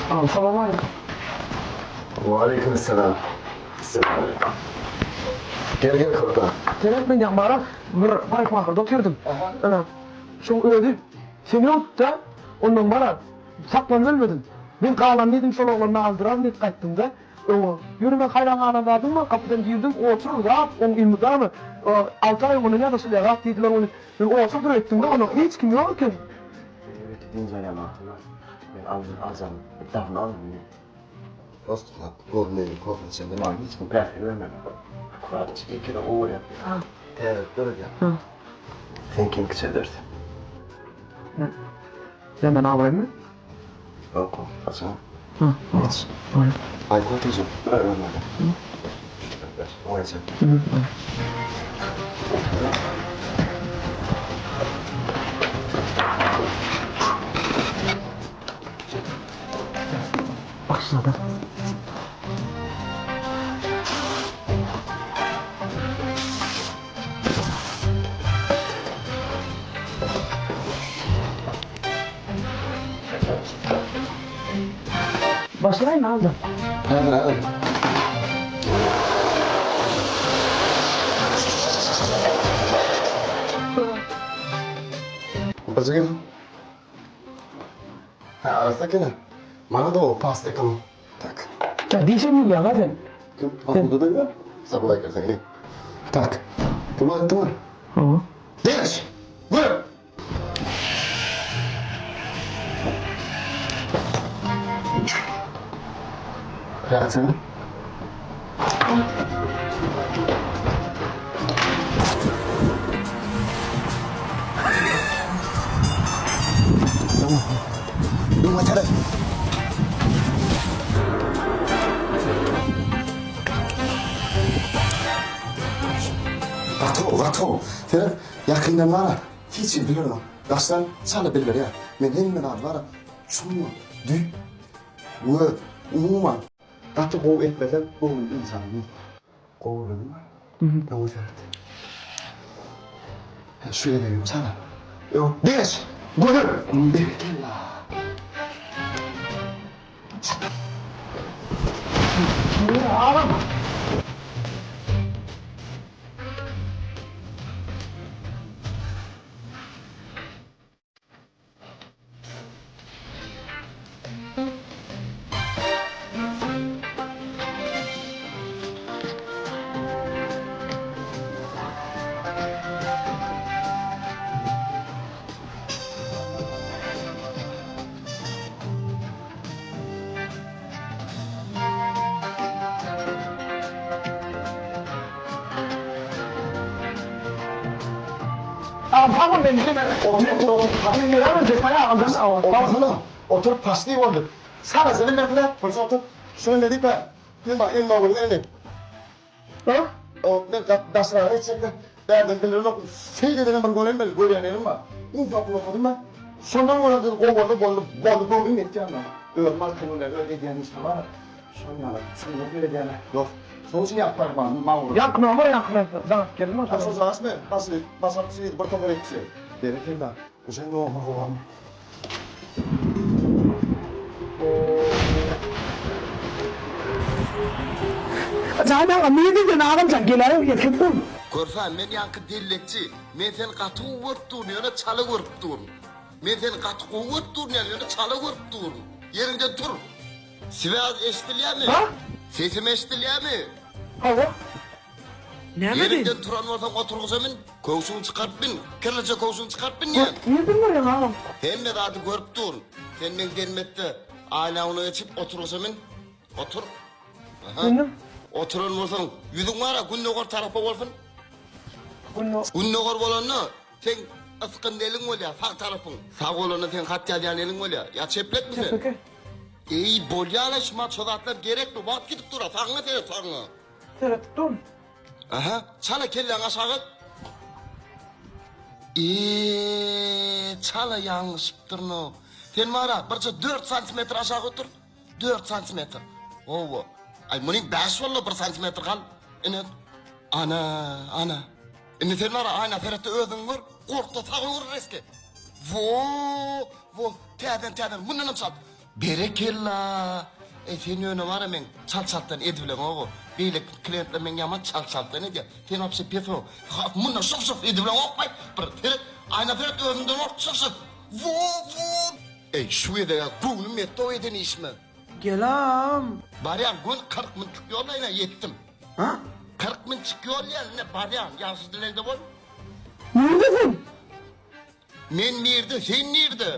Assalamu alaikum. Aleykümselam. Selam. Gel kurban. Demek ben yapmarak bir parkmakırda oturdum. Ana, şu öldü. Seni ot da ondan bana saklan ölmedin. Ben kalan dedim şol oğlanı aldıram deyip qayttım da. Yürüme hayran vardım mı? Kapıdan girdim, o oturur da, onun ilmi da mı? 6 ay onu ne da söylüyor, rahat dediler onu. Ben o oturur ettim de onu, hiç kim yok ki. Evet, inceleme. Ben alacağım. Bir tane alın. Dostum, görmeyin, korkun sen de. Ben hiç mi pek vermem. Kurat iki de o ya. Evet, dur ya. Sen kim kısadırsın? Sen ben ağlayayım mı? Yok, asıl. Hiç. Öyle. Ay, korkacağım. Öyle. O ya sen. Başladı. Başlayayım mı aldım? Evet. Bakayım. Ha, arasakine. Bana da o pasta kalın. Tak. Ya diyeceğim mi ya sen? Aklında da gör. Sabah yakarsan gel. Tak. Tamam. Hı. Geç. Buyur. Rahatsın. Dur maçara. Vato. Sen yakından var. Hiç biliyorum. Daştan sana bilir ya. Men hemen var. Şunu dü. Bu umuman. Tatlı kov etmeden bu insanın kovulur mu? Ne olacak? Şuraya vereyim sana. Yok. Geç. Buyur. Ağlam. Pardon ben işte ben neden cephaya aldım? Otursana. Otur paslı oldu. Sana senin memnun. Fırsa otur. Şunu dedik ben. En doğru en. Ha? O ne dasra hiç çekti. Derdim bilirim yok. Seyirden ben golem ben gol yenelim mi? Bu topladım ben. Sondan sonra da gol etti ama. Ölmez bunu öyle diyen işte var. Sonra öyle diyen. Yok. Sonuç yapar bana mağdur. Yakma ama yakma. Zanat geldi mi? Nasıl zahas mı? Nasıl? Basar bir şey bakın böyle bir şey. Gerekir de. Güzel ne olmak olan. Zaten niye dedin ağlam sen gelelim getirdim. Görsen men yankı dillekçi. Men sen katı vurp durun yana çalı vurp durun. Men sen katı vurp durun yana çalı vurp durun. Yerinde dur. Sivaz eşitiliyor mi? Ha? Sesim eşitiliyor mi? Hava. Yerinde turan olsan oturgusamın. Koğuşunu çıkart bin. Kırlıca koğuşunu çıkart bin ya. Niye bilmiyorum ağlam? Hem de daha görüp durun. Sen men gelmette. Aile onu geçip oturgusamın. Otur. Aha. Bildim. Oturun olsan. Yüzün var ya günnogor tarafa olsun. Bunu Günnogor bolanı sen ıskın elin ol ya sağ tarafın. Sağ kolunu sen hat yazan elin ol ya. Ya çeplek mi sen? peki. Ey bolyala şuma çodaklar gerek mi? Bak gidip dura sana seni sana. Seret dur. Aha çala kellen aşağı. Çala yanlışıptır no. Sen var ya birce 4 santimetre aşağı otur. 4 santimetre. Ovo. Ay bunun 5 valla 1 santimetre kal. Evet. Ana. Indi sen var ya ayna ferette özün vur. Korktu tağı vur eski. Vo. Teden. Bundan sat. Berekella. Sen öne var men çal-çaltdan edibilen oğu. Beyle klientler men yaman çal-çaltdan ediyor. Sen hapsi peso. Munna şıp edibilen oğupay. Bir ayna feret özünden ort şıp. Vu. Şu edeye kuğunum etti o eden iş mi? Gelam. Baryan gün 40 min çıkıyorlar yettim. Ha? 40 min çıkıyor ya ne baryan yansız dilekde bol. Neredesin? Men nerede sen nerede?